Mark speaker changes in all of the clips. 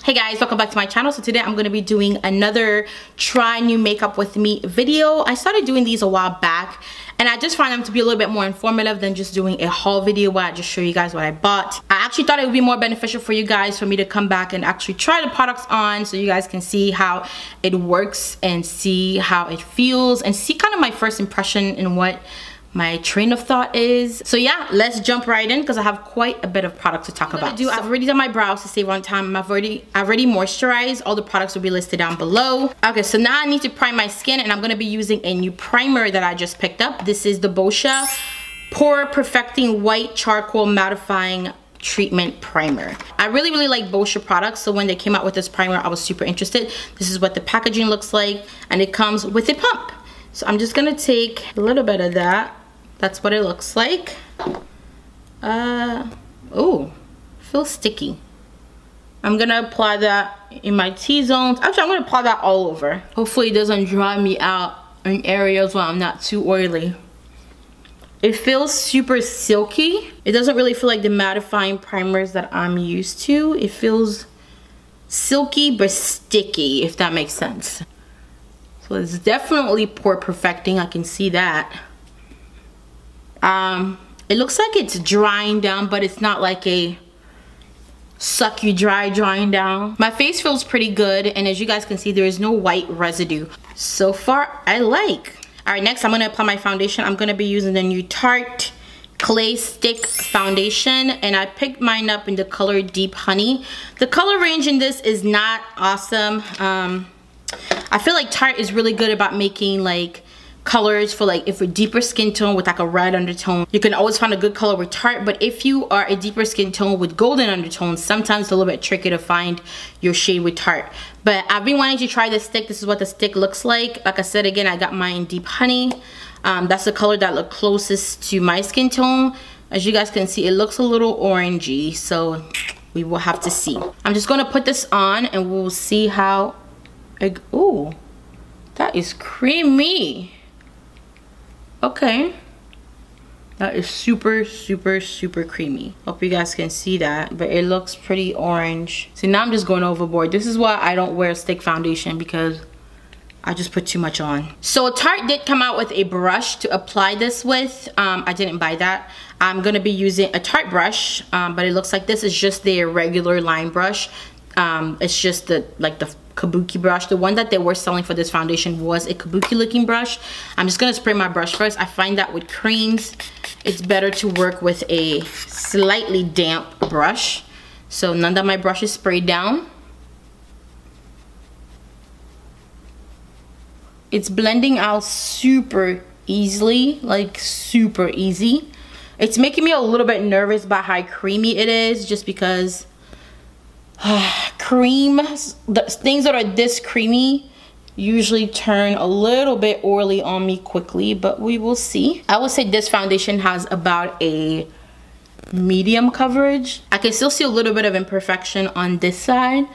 Speaker 1: Hey guys, welcome back to my channel. So today I'm going to be doing another try new makeup with me video. I started doing these a while back and I just find them to be a little bit more informative than just doing a haul video where I just show you guys what I bought. I actually thought it would be more beneficial for you guys for me to come back and actually try the products on so you guys can see how it works and see how it feels and see kind of my first impression and what my train of thought is. So yeah, let's jump right in because I have quite a bit of product to talk about. I've already done my brows to save on time. I've already moisturized. All the products will be listed down below. Okay, so now I need to prime my skin and I'm going to be using a new primer that I just picked up. This is the Boscia Pore Perfecting White Charcoal Mattifying Treatment Primer. I really like Boscia products, so when they came out with this primer I was super interested. This is what the packaging looks like and it comes with a pump. So I'm just gonna take a little bit of that. That's what it looks like. Oh, feels sticky. I'm gonna apply that in my T-zones. Actually, I'm gonna apply that all over. Hopefully it doesn't dry me out in areas where I'm not too oily. It feels super silky. It doesn't really feel like the mattifying primers that I'm used to. It feels silky but sticky, if that makes sense. So it's definitely pore perfecting, I can see that. It looks like it's drying down, but it's not like a suck you dry drying down. My face feels pretty good, and as you guys can see, there is no white residue. So far, I like. All right, next I'm gonna apply my foundation. I'm gonna be using the new Tarte Clay Stick Foundation, and I picked mine up in the color Deep Honey. The color range in this is not awesome. I feel like Tarte is really good about making like colors for like if a deeper skin tone with like a red undertone. You can always find a good color with Tarte, but if you are a deeper skin tone with golden undertones, sometimes it's a little bit tricky to find your shade with Tarte. But I've been wanting to try this stick. This is what the stick looks like. Like I said, again, I got mine in Deep Honey. That's the color that looked closest to my skin tone. As you guys can see, it looks a little orangey, so we will have to see. I'm just gonna put this on and we'll see how it, ooh, that is creamy. Okay, that is super creamy. Hope you guys can see that, but it looks pretty orange. See, now I'm just going overboard. This is why I don't wear stick foundation, because I just put too much on. So Tarte did come out with a brush to apply this with. I didn't buy that. I'm gonna be using a Tarte brush, but it looks like this is just their regular line brush. It's just the kabuki brush. The one that they were selling for this foundation was a kabuki looking brush. I'm just gonna spray my brush first. I find that with creams it's better to work with a slightly damp brush. So none of my brush is sprayed down. It's blending out super easily, like super easy. It's making me a little bit nervous about how creamy it is, just because cream, things that are this creamy usually turn a little bit oily on me quickly, but we will see. I would say this foundation has about a medium coverage. I can still see a little bit of imperfection on this side,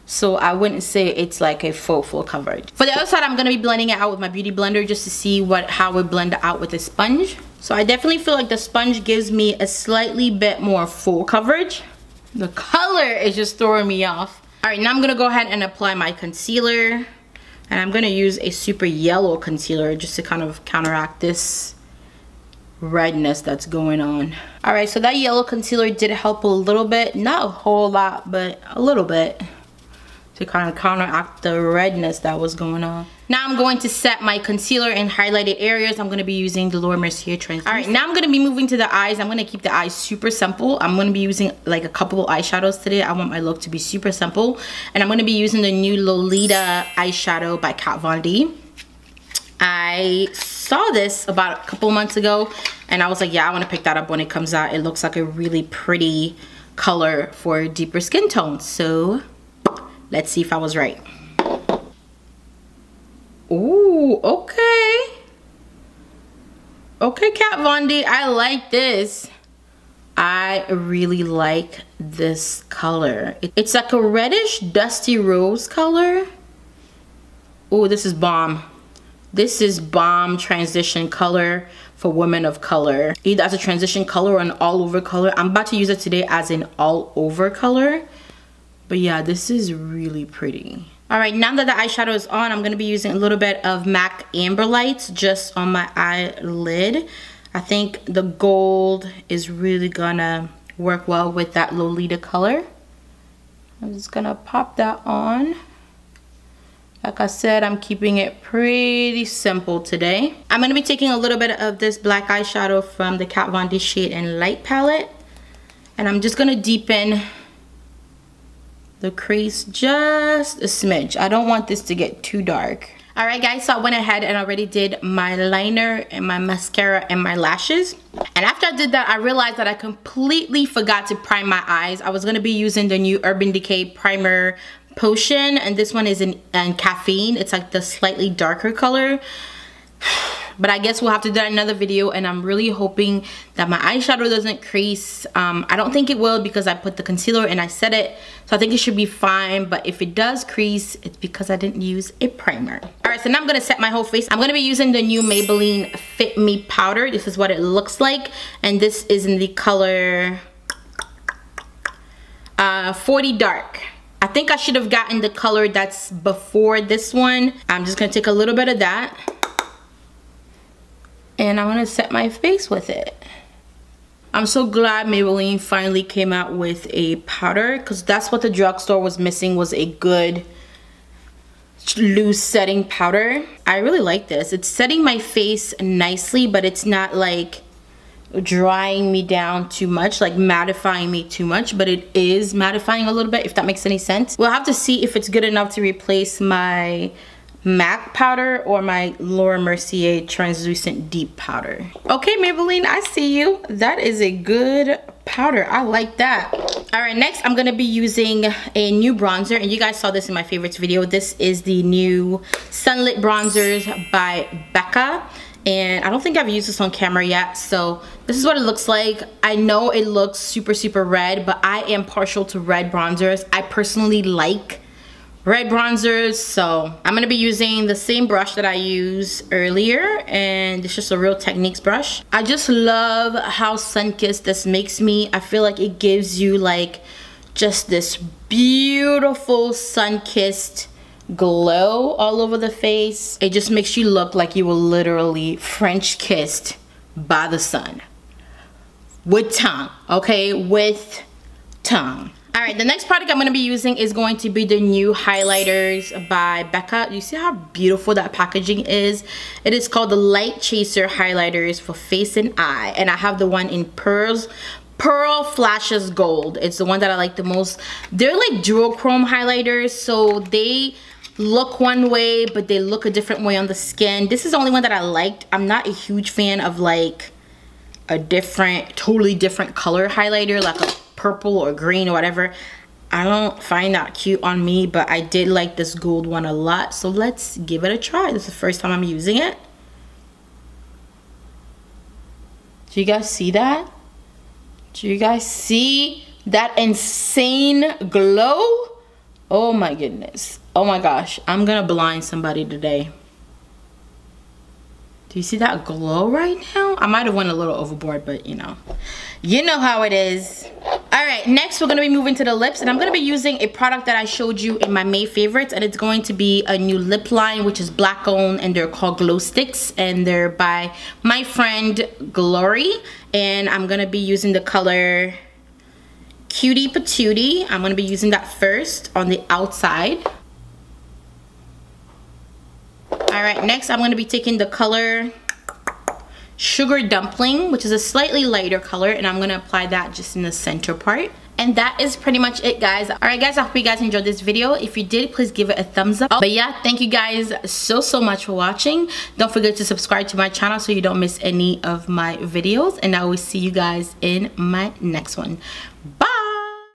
Speaker 1: so I wouldn't say it's like a full coverage. For the other side, I'm gonna be blending it out with my beauty blender just to see how it blend out with a sponge. So I definitely feel like the sponge gives me a slightly bit more full coverage. The color is just throwing me off. All right, now I'm gonna go ahead and apply my concealer, and I'm gonna use a super yellow concealer just to kind of counteract this redness that's going on. All right, so that yellow concealer did help a little bit, not a whole lot, but a little bit, to kind of counteract the redness that was going on. Now I'm going to set my concealer in highlighted areas. I'm going to be using the Laura Mercier Translucent. All right, now I'm going to be moving to the eyes. I'm going to keep the eyes super simple. I'm going to be using like a couple of eyeshadows today. I want my look to be super simple. And I'm going to be using the new Lolita eyeshadow by Kat Von D. I saw this about a couple months ago and I was like, yeah, I want to pick that up when it comes out. It looks like a really pretty color for deeper skin tones. So let's see if I was right. Ooh, okay. Okay, Kat Von D, I like this. I really like this color. It's like a reddish, dusty rose color. Ooh, this is bomb. This is bomb transition color for women of color. Either as a transition color or an all over color. I'm about to use it today as an all over color. But yeah, this is really pretty. All right, now that the eyeshadow is on, I'm gonna be using a little bit of MAC Amber Lights just on my eyelid. I think the gold is really gonna work well with that Lolita color. I'm just gonna pop that on. Like I said, I'm keeping it pretty simple today. I'm gonna be taking a little bit of this black eyeshadow from the Kat Von D Shade and Light palette. And I'm just gonna deepen the crease just a smidge. I don't want this to get too dark. All right guys, so I went ahead and already did my liner and my mascara and my lashes. And after I did that, I realized that I completely forgot to prime my eyes. I was gonna be using the new Urban Decay Primer Potion, and this one is in caffeine. It's like the slightly darker color. But I guess we'll have to do that in another video, and I'm really hoping that my eyeshadow doesn't crease. I don't think it will because I put the concealer and I set it, so I think it should be fine. But if it does crease, it's because I didn't use a primer. Alright, so now I'm going to set my whole face. I'm going to be using the new Maybelline Fit Me powder. This is what it looks like, and this is in the color 40 Dark. I think I should have gotten the color that's before this one. I'm just going to take a little bit of that, and I'm gonna set my face with it. I'm so glad Maybelline finally came out with a powder, because that's what the drugstore was missing, was a good loose setting powder. I really like this. It's setting my face nicely, but it's not like drying me down too much, like mattifying me too much, but it is mattifying a little bit, if that makes any sense. We'll have to see if it's good enough to replace my MAC powder or my Laura Mercier translucent deep powder. Okay, Maybelline, I see you. That is a good powder. I like that. All right, next I'm gonna be using a new bronzer, and you guys saw this in my favorites video. This is the new Sunlit Bronzers by Becca, and I don't think I've used this on camera yet, so this is what it looks like. I know it looks super red, but I am partial to red bronzers. I personally like red bronzers, so I'm gonna be using the same brush that I used earlier, and it's just a Real Techniques brush. I just love how sun-kissed this makes me. I feel like it gives you like just this beautiful sun-kissed glow all over the face. It just makes you look like you were literally French kissed by the sun with tongue, okay, with tongue. All right, the next product I'm going to be using is going to be the new highlighters by Becca. You see how beautiful that packaging is? It is called the Light Chaser highlighters for face and eye, and I have the one in Pearl Flashes Gold. It's the one that I like the most. They're like duochrome highlighters, so they look one way, but they look a different way on the skin. This is the only one that I liked. I'm not a huge fan of like a totally different color highlighter, like a purple or green or whatever. I don't find that cute on me, but I did like this gold one a lot, so let's give it a try. This is the first time I'm using it. Do you guys see that? Do you guys see that insane glow? Oh my goodness. Oh my gosh, I'm gonna blind somebody today. Do you see that glow right now? I might have went a little overboard, but you know how it is. All right, next we're gonna be moving to the lips, and I'm gonna be using a product that I showed you in my May favorites, and it's going to be a new lip line, which is black owned, and they're called Glow Sticks, and they're by my friend Glory, and I'm gonna be using the color Cutie Patootie. I'm gonna be using that first on the outside. All right, next I'm going to be taking the color Sugar Dumpling, which is a slightly lighter color, and I'm going to apply that just in the center part. And that is pretty much it, guys. All right, guys, I hope you guys enjoyed this video. If you did, please give it a thumbs up. But yeah, thank you guys so much for watching. Don't forget to subscribe to my channel so you don't miss any of my videos, and I will see you guys in my next one. Bye.